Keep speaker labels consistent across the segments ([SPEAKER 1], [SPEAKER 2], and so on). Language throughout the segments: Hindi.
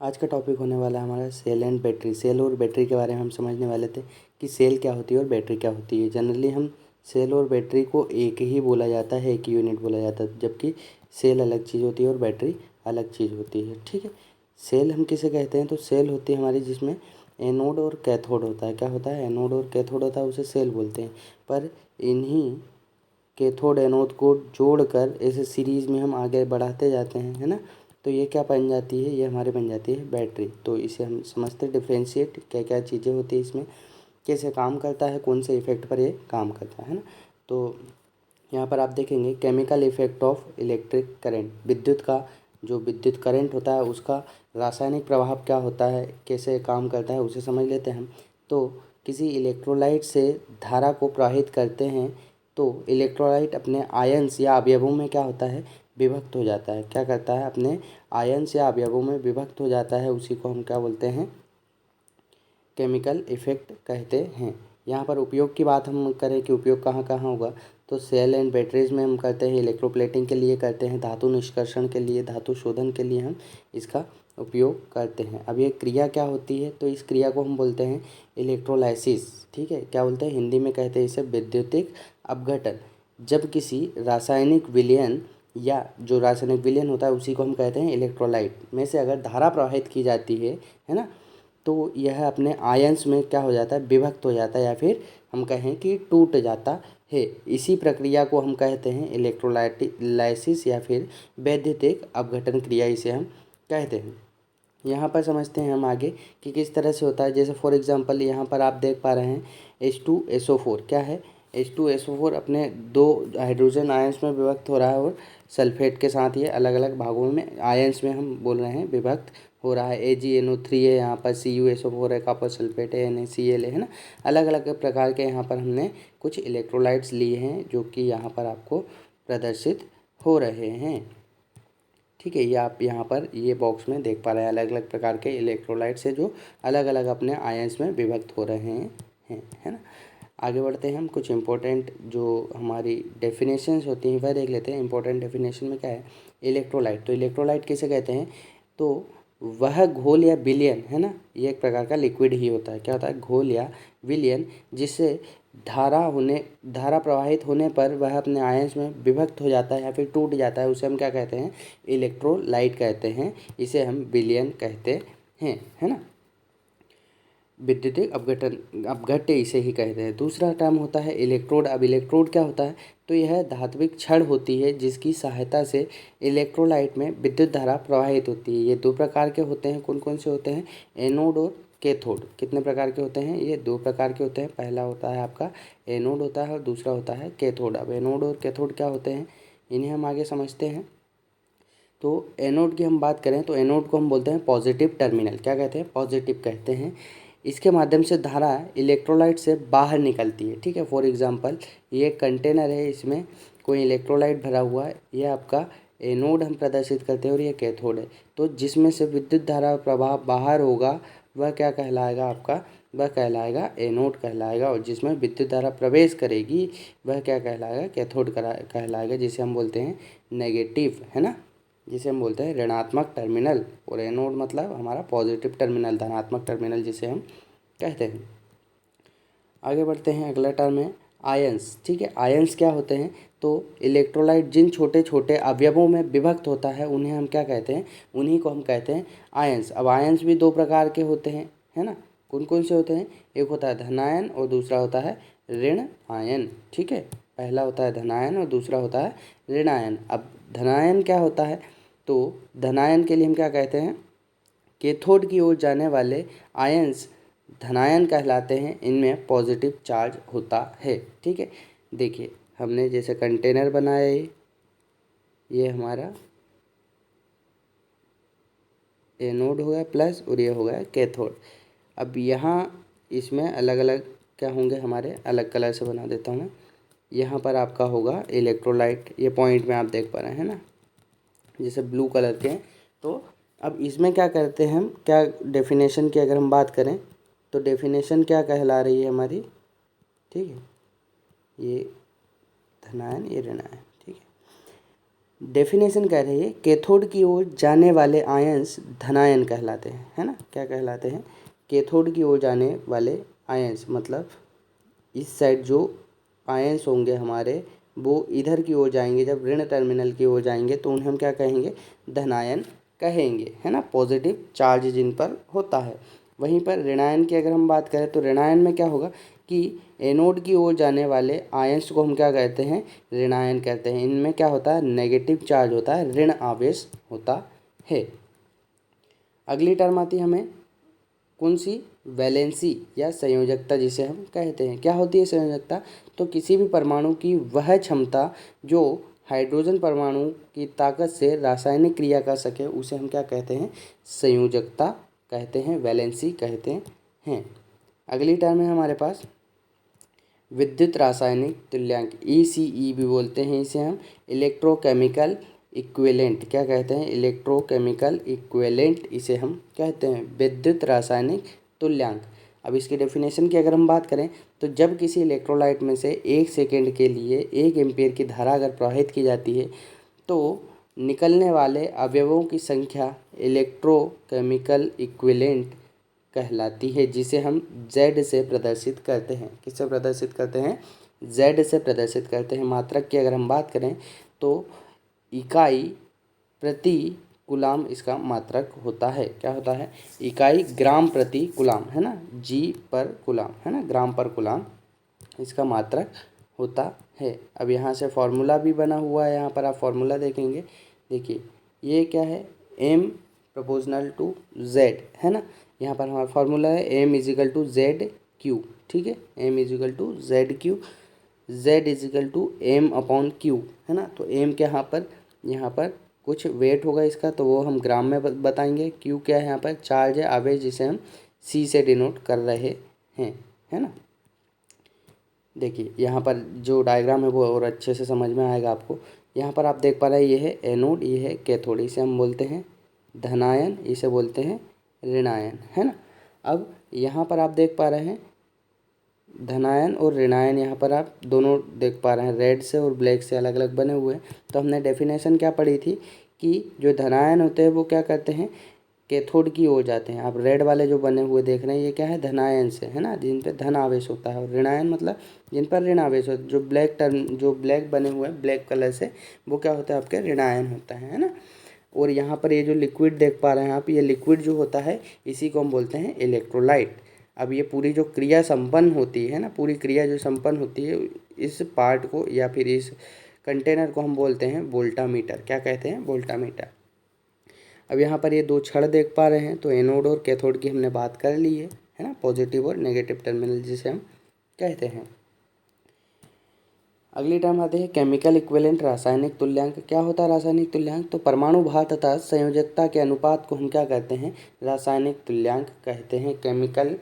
[SPEAKER 1] आज का टॉपिक होने वाला है हमारा सेल एंड बैटरी। सेल और बैटरी के बारे में हम समझने वाले थे कि सेल क्या होती है और बैटरी क्या होती है। जनरली हम सेल और बैटरी को एक ही बोला जाता है, एक ही यूनिट बोला जाता है, जबकि सेल अलग चीज़ होती है और बैटरी अलग चीज़ होती है। ठीक है, सेल हम किसे कहते हैं? तो सेल होती है हमारी जिसमें एनोड और कैथोड होता है। क्या होता है? एनोड और कैथोड होता है, उसे सेल बोलते हैं। पर इन्हीं कैथोड एनोड को जोड़कर ऐसे सीरीज़ में हम आगे बढ़ाते जाते हैं, है ना। तो ये क्या बन जाती है? ये हमारी बन जाती है बैटरी। तो इसे हम समझते हैं डिफ्रेंशिएट, क्या क्या चीज़ें होती है इसमें, कैसे काम करता है, कौन से इफेक्ट पर ये काम करता है ना। तो यहाँ पर आप देखेंगे chemical effect of electric current, विद्युत का जो विद्युत करंट होता है उसका रासायनिक प्रभाव क्या होता है, कैसे काम करता है, उसे समझ लेते हैं हम। तो किसी इलेक्ट्रोलाइट से धारा को प्रवाहित करते हैं तो इलेक्ट्रोलाइट अपने आयन्स या अवयवों में क्या होता है? विभक्त हो जाता है। क्या करता है? अपने आयन्स या अवयवों में विभक्त हो जाता है। उसी को हम क्या बोलते हैं? केमिकल इफेक्ट कहते हैं। यहाँ पर उपयोग की बात हम करें कि उपयोग कहाँ कहाँ होगा, तो सेल एंड बैटरीज में हम करते हैं, इलेक्ट्रोप्लेटिंग के लिए करते हैं, धातु निष्कर्षण के लिए, धातु शोधन के लिए हम इसका उपयोग करते हैं। अब ये क्रिया क्या होती है? तो इस क्रिया को हम बोलते हैं इलेक्ट्रोलाइसिस। ठीक है, क्या बोलते हैं? हिंदी में कहते हैं इसे विद्युतिक अपघटन। जब किसी रासायनिक विलयन या जो रासायनिक विलयन होता है उसी को हम कहते हैं इलेक्ट्रोलाइट में से अगर धारा प्रवाहित की जाती है ना, तो यह अपने आयंस में क्या हो जाता है? विभक्त हो जाता है, या फिर हम कहें कि टूट जाता है। इसी प्रक्रिया को हम कहते हैं इलेक्ट्रोलाइसिस या फिर वैद्युतिक अपघटन क्रिया इसे हम कहते हैं। यहाँ पर समझते हैं हम आगे कि किस तरह से होता है। जैसे फॉर एग्जांपल यहाँ पर आप देख पा रहे हैं H2SO4 क्या है? H2SO4 अपने दो हाइड्रोजन आयंस में विभक्त हो रहा है और सल्फेट के साथ ये अलग अलग भागों में आयंस में हम बोल रहे हैं विभक्त हो रहा है। AgNO3 है, यहाँ पर CuSO4 है, कॉपर सल्फेट है, NaCl है ना। अलग अलग प्रकार के यहाँ पर हमने कुछ इलेक्ट्रोलाइट्स लिए हैं जो कि यहाँ पर आपको प्रदर्शित हो रहे हैं। ठीक है, ये आप यहाँ पर ये बॉक्स में देख पा रहे हैं अलग अलग प्रकार के इलेक्ट्रोलाइट्स है जो अलग अलग अपने आयंस में विभक्त हो रहे हैं, है ना। आगे बढ़ते हैं हम, कुछ इंपॉर्टेंट जो हमारी डेफिनेशंस होती हैं वह देख लेते हैं। इंपॉर्टेंट डेफिनेशन में क्या है? इलेक्ट्रोलाइट। तो इलेक्ट्रोलाइट किसे कहते हैं? तो वह घोल या विलयन, है ना, ये एक प्रकार का लिक्विड ही होता है। क्या होता है? घोल या विलयन, जिससे धारा प्रवाहित होने पर वह अपने आयंस में विभक्त हो जाता है या फिर टूट जाता है, उसे हम क्या कहते हैं? इलेक्ट्रोलाइट कहते हैं। इसे हम विलयन कहते हैं, है ना। विद्युतिक अपघट्य इसे ही कहते हैं। दूसरा टर्म होता है इलेक्ट्रोड। अब इलेक्ट्रोड क्या होता है? तो यह धात्विक छड़ होती है जिसकी सहायता से इलेक्ट्रोलाइट में विद्युत धारा प्रवाहित होती है। ये दो प्रकार के होते हैं। कौन कौन से होते हैं? एनोड और कैथोड। कितने प्रकार के होते हैं? ये दो प्रकार के होते हैं। पहला होता है आपका एनोड होता है और दूसरा होता है कैथोड। अब एनोड और कैथोड क्या होते हैं, इन्हें हम आगे समझते हैं। तो एनोड की हम बात करें तो एनोड को हम बोलते हैं पॉजिटिव टर्मिनल। क्या कहते हैं? पॉजिटिव कहते हैं। इसके माध्यम से धारा इलेक्ट्रोलाइट से बाहर निकलती है। ठीक है, फॉर एग्जांपल ये कंटेनर है, इसमें कोई इलेक्ट्रोलाइट भरा हुआ है, ये आपका एनोड हम प्रदर्शित करते हैं और ये कैथोड है। तो जिसमें से विद्युत धारा प्रवाह बाहर होगा वह क्या कहलाएगा आपका? वह कहलाएगा एनोड कहलाएगा। और जिसमें विद्युत धारा प्रवेश करेगी वह क्या कहलाएगा? कैथोड कहलाएगा, जिसे हम बोलते हैं नेगेटिव, है ना, जिसे हम बोलते हैं ऋणात्मक टर्मिनल। और एनोड मतलब हमारा पॉजिटिव टर्मिनल, धनात्मक टर्मिनल जिसे हम कहते हैं। आगे बढ़ते हैं, अगला टर्म है आयंस। ठीक है, आयंस क्या होते हैं? तो इलेक्ट्रोलाइट जिन छोटे छोटे अवयवों में विभक्त होता है उन्हें हम क्या कहते हैं? उन्हीं को हम कहते हैं आयंस। अब आयंस भी दो प्रकार के होते हैं, है ना। कौन कौन से होते हैं? एक होता है धनायन और दूसरा होता है ऋण आयन। ठीक है, पहला होता है धनायन और दूसरा होता है ऋण आयन। अब धनायन क्या होता है? तो धनायन के लिए हम क्या कहते हैं? कैथोड की ओर जाने वाले आयंस धनायन कहलाते हैं। इनमें पॉजिटिव चार्ज होता है। ठीक है, देखिए हमने जैसे कंटेनर बनाया है, ये हमारा एनोड हो गया प्लस और ये हो गया कैथोड। अब यहाँ इसमें अलग अलग क्या होंगे हमारे, अलग कलर से बना देता हूँ मैं। यहाँ पर आपका होगा इलेक्ट्रोलाइट, ये पॉइंट में आप देख पा रहे हैं ना, जैसे ब्लू कलर के हैं। तो अब इसमें क्या करते हैं हम, क्या डेफिनेशन की अगर हम बात करें तो डेफिनेशन क्या कहला रही है हमारी? ठीक है, ये धनायन ये ऋणायन। ठीक है, डेफिनेशन कह रही है कैथोड की ओर जाने वाले आयंस धनायन कहलाते हैं, है ना। क्या कहलाते हैं? कैथोड की ओर जाने वाले आयंस, मतलब इस साइड जो आयंस होंगे हमारे वो इधर की ओर जाएंगे, जब ऋण टर्मिनल की ओर जाएंगे तो उन्हें हम क्या कहेंगे? धनायन कहेंगे, है ना। पॉजिटिव चार्ज जिन पर होता है। वहीं पर ऋणायन की अगर हम बात करें तो ऋणायन में क्या होगा कि एनोड की ओर जाने वाले आयंस को हम क्या कहते हैं? ऋणायन कहते हैं। इनमें क्या होता है? नेगेटिव चार्ज होता है, ऋण आवेश होता है। अगली टर्म आती है हमें कौन सी? वैलेंसी या संयोजकता जिसे हम कहते हैं। क्या होती है संयोजकता? तो किसी भी परमाणु की वह क्षमता जो हाइड्रोजन परमाणु की ताकत से रासायनिक क्रिया कर सके उसे हम क्या कहते हैं? संयोजकता कहते हैं, वैलेंसी कहते हैं। अगली टर्म है हमारे पास विद्युत रासायनिक तुल्यांक, ECE भी बोलते हैं इसे हम। इलेक्ट्रोकेमिकल इक्विवेलेंट, क्या कहते हैं? इलेक्ट्रोकेमिकल इक्विवेलेंट इसे हम कहते हैं, विद्युत रासायनिक तुल्यांक। अब इसकी डेफिनेशन की अगर हम बात करें तो जब किसी इलेक्ट्रोलाइट में से 1 सेकेंड के लिए 1 एम्पीयर की धारा अगर प्रवाहित की जाती है तो निकलने वाले अवयवों की संख्या इलेक्ट्रोकेमिकल इक्विवेलेंट कहलाती है, जिसे हम Z से प्रदर्शित करते हैं। किससे प्रदर्शित करते हैं? Z से प्रदर्शित करते हैं। मात्रक की अगर हम बात करें तो इकाई प्रति कूलाम इसका मात्रक होता है। क्या होता है? इकाई ग्राम प्रति कूलाम, है ना, G पर कूलाम, है ना, ग्राम पर कूलाम इसका मात्रक होता है। अब यहाँ से फॉर्मूला भी बना हुआ है, यहाँ पर आप फॉर्मूला देखेंगे। देखिए ये क्या है? M प्रोपोर्शनल टू Z, है ना। यहाँ पर हमारा फार्मूला है M is equal to Z Q, ठीक है। M is equal to Z Q, Z is equal to M upon Q, है ना। तो M क्या यहाँ पर कुछ वेट होगा इसका, तो वो हम ग्राम में बताएंगे। क्यू क्या है? यहाँ पर चार्ज है, आवेश, जिसे हम C से डिनोट कर रहे हैं, है ना। देखिए यहाँ पर जो डायग्राम है वो और अच्छे से समझ में आएगा आपको। यहाँ पर आप देख पा रहे हैं ये है एनोड, ये है कैथोड। इसे हम बोलते हैं धनायन, इसे बोलते हैं ऋणायन, है ना। अब यहाँ पर आप देख पा रहे हैं धनायन और ऋणायन, यहाँ पर आप दोनों देख पा रहे हैं रेड से और ब्लैक से अलग अलग बने हुए हैं। तो हमने डेफिनेशन क्या पढ़ी थी कि जो धनायन होते हैं वो क्या करते हैं? कैथोड की ओर जाते हैं। आप रेड वाले जो बने हुए देख रहे हैं ये क्या है? धनायन से, है ना, जिन पे धन आवेश होता है। और ऋणायन मतलब जिन पर ऋण आवेश होता है। जो ब्लैक बने हुए हैं ब्लैक कलर से, वो क्या होता है? आपके ऋणायन होता है ना। और यहाँ पर ये जो लिक्विड देख पा रहे हैं आप, ये लिक्विड जो होता है इसी को हम बोलते हैं इलेक्ट्रोलाइट। अब ये पूरी जो क्रिया संपन्न होती है ना, पूरी क्रिया जो संपन्न होती है, इस पार्ट को या फिर इस कंटेनर को हम बोलते हैं वोल्टामीटर। क्या कहते हैं? वोल्टामीटर। अब यहाँ पर ये दो छड़ देख पा रहे हैं, तो एनोड और कैथोड की हमने बात कर ली है ना, पॉजिटिव और नेगेटिव टर्मिनल जिसे हम कहते हैं। अगली टर्म आते हैं केमिकल इक्विवेलेंट, रासायनिक तुल्यांक। क्या होता है रासायनिक तुल्यांक? तो परमाणु भार तथा संयोजकता के अनुपात को हम क्या कहते हैं? रासायनिक तुल्यांक कहते हैं। केमिकल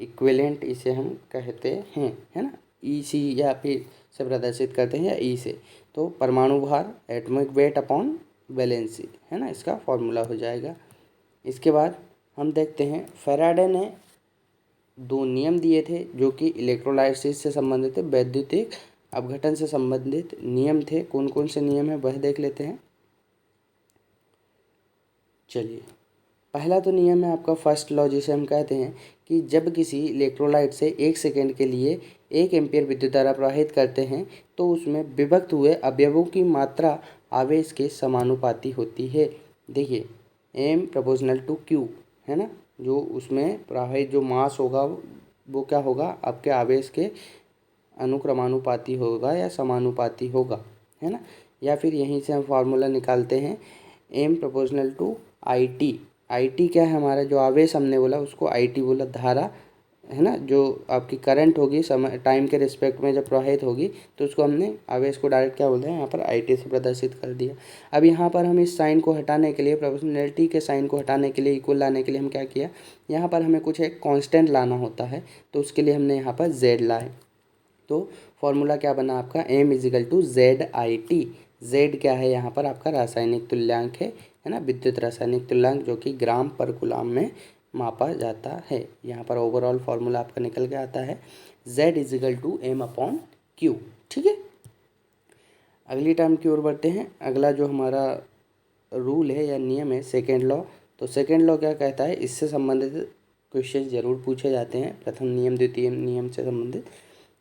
[SPEAKER 1] इक्विवेलेंट इसे हम कहते हैं, है ना। EC या फिर से प्रदर्शित करते हैं, या E से। तो परमाणु भार एटॉमिक वेट अपॉन वैलेंसी, है ना, इसका फॉर्मूला हो जाएगा। इसके बाद हम देखते हैं फैराडे ने 2 नियम दिए थे जो कि इलेक्ट्रोलाइसिस से संबंधित थे, वैद्युतिक अपघटन से संबंधित नियम थे। कौन कौन से नियम है वह देख लेते हैं। चलिए, पहला तो नियम है आपका फर्स्ट लॉ, जिसे हम कहते हैं कि जब किसी इलेक्ट्रोलाइट से 1 सेकेंड के लिए 1 एम्पीयर विद्युत धारा प्रवाहित करते हैं तो उसमें विभक्त हुए अवयवों की मात्रा आवेश के समानुपाती होती है। देखिए M प्रोपोर्शनल टू Q, है ना। जो उसमें प्रवाहित जो मास होगा वो क्या होगा? आपके आवेश के अनुक्रमानुपाती होगा या समानुपाती होगा, है ना। या फिर यहीं से हम फार्मूला निकालते हैं M proportional to IT। IT क्या है? हमारा जो आवेश हमने बोला उसको IT बोला, धारा, है ना, जो आपकी करंट होगी समय टाइम के रिस्पेक्ट में जब प्रवाहित होगी तो उसको हमने आवेश को डायरेक्ट क्या बोलते हैं? यहाँ पर IT से प्रदर्शित कर दिया। अब यहाँ पर हम इस साइन को हटाने के लिए, प्रोपोर्शनैलिटी के साइन को हटाने के लिए, इक्वल लाने के लिए हम क्या किया? यहाँ पर हमें कुछ एक कांस्टेंट लाना होता है, तो उसके लिए हमने यहाँ पर Z लाए। तो फॉर्मूला क्या बना आपका? M is equal to ZIT। Z क्या है? यहाँ पर आपका रासायनिक तुल्यांक है ना, विद्युत रासायनिक तुल्यांक, जो कि ग्राम पर कूलाम में मापा जाता है। यहाँ पर ओवरऑल फार्मूला आपका निकल के आता है Z is equal to M upon Q, ठीक है। अगली टर्म की ओर बढ़ते हैं। अगला जो हमारा रूल है या नियम है सेकेंड लॉ। तो सेकेंड लॉ क्या कहता है, इससे संबंधित क्वेश्चन ज़रूर पूछे जाते हैं, प्रथम नियम द्वितीय नियम से संबंधित।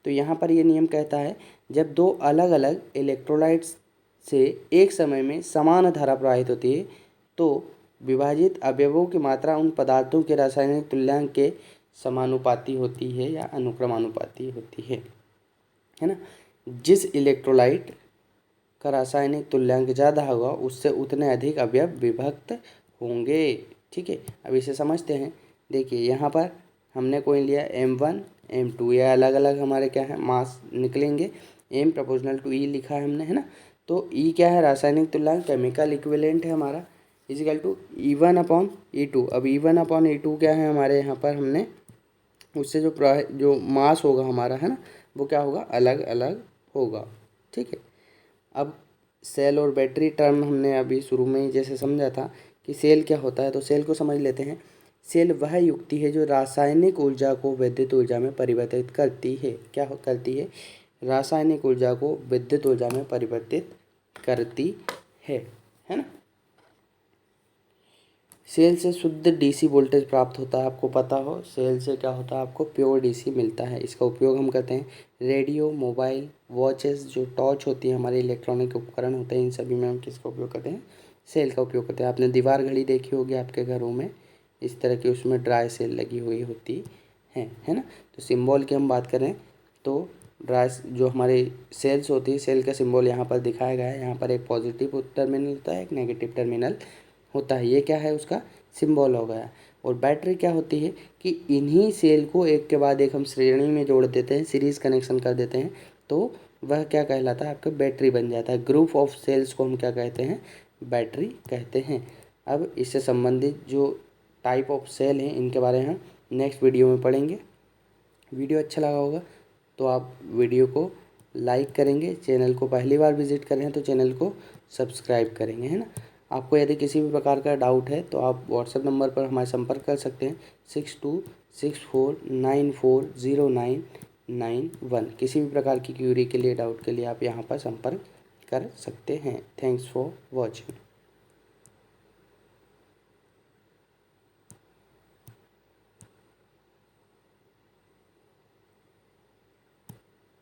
[SPEAKER 1] तो यहाँ पर ये नियम कहता है जब दो अलग अलग इलेक्ट्रोलाइट्स से एक समय में समान धारा प्रवाहित होती है तो विभाजित अवयवों की मात्रा उन पदार्थों के रासायनिक तुल्यांक के समानुपाती होती है या अनुक्रमानुपाती होती है ना। जिस इलेक्ट्रोलाइट का रासायनिक तुल्यांक ज़्यादा होगा उससे उतने अधिक अवयव विभक्त होंगे। ठीक है, अब इसे समझते हैं। देखिए यहाँ पर हमने कोई लिया M1 M2, ये अलग अलग हमारे क्या है मास निकलेंगे। M प्रोपोर्शनल टू E लिखा है हमने, है ना। तो E क्या है, रासायनिक तुल्यांक, केमिकल इक्विवेलेंट है हमारा, इजिकल टू E1/E2। अब E1/E2 क्या है हमारे यहाँ पर, हमने उससे जो मास होगा हमारा, है ना, वो क्या होगा, अलग अलग होगा। ठीक है, अब सेल और बैटरी टर्म हमने अभी शुरू में ही जैसे समझा था कि सेल क्या होता है, तो सेल को समझ लेते हैं। सेल वह युक्ति है जो रासायनिक ऊर्जा को विद्युत ऊर्जा में परिवर्तित करती है। क्या करती है, रासायनिक ऊर्जा को विद्युत ऊर्जा में परिवर्तित करती है ना। सेल से शुद्ध डीसी वोल्टेज प्राप्त होता है, आपको पता हो, सेल से क्या होता है, आपको प्योर डीसी मिलता है। इसका उपयोग हम करते हैं रेडियो, मोबाइल, वॉचेस, जो टॉर्च होती है, हमारे इलेक्ट्रॉनिक उपकरण होते हैं, इन सभी में हम किसका उपयोग करते हैं, सेल का उपयोग करते हैं। आपने दीवार घड़ी देखी होगी आपके घरों में, इस तरह की, उसमें ड्राई सेल लगी हुई होती है ना। तो सिम्बॉल की हम बात करें तो ड्राई जो हमारी सेल्स होती है, सेल का सिम्बॉल यहाँ पर दिखाया गया है। यहाँ पर एक पॉजिटिव टर्मिनल होता है, एक नेगेटिव टर्मिनल होता है, ये क्या है उसका सिंबल हो गया। और बैटरी क्या होती है कि इन्हीं सेल को एक के बाद एक हम श्रेणी में जोड़ देते हैं, सीरीज कनेक्शन कर देते हैं, तो वह क्या कहलाता है, आपका बैटरी बन जाता है। ग्रुप ऑफ सेल्स को हम क्या कहते हैं, बैटरी कहते हैं। अब इससे संबंधित जो टाइप ऑफ सेल हैं इनके बारे में हम नेक्स्ट वीडियो में पढ़ेंगे। वीडियो अच्छा लगा होगा तो आप वीडियो को लाइक करेंगे, चैनल को पहली बार विजिट कर रहे हैं तो चैनल को सब्सक्राइब करेंगे, है ना। आपको यदि किसी भी प्रकार का डाउट है तो आप व्हाट्सएप नंबर पर हमारे संपर्क कर सकते हैं 6264940991। किसी भी प्रकार की क्यूरी के लिए, डाउट के लिए आप यहाँ पर संपर्क कर सकते हैं। Thanks for watching.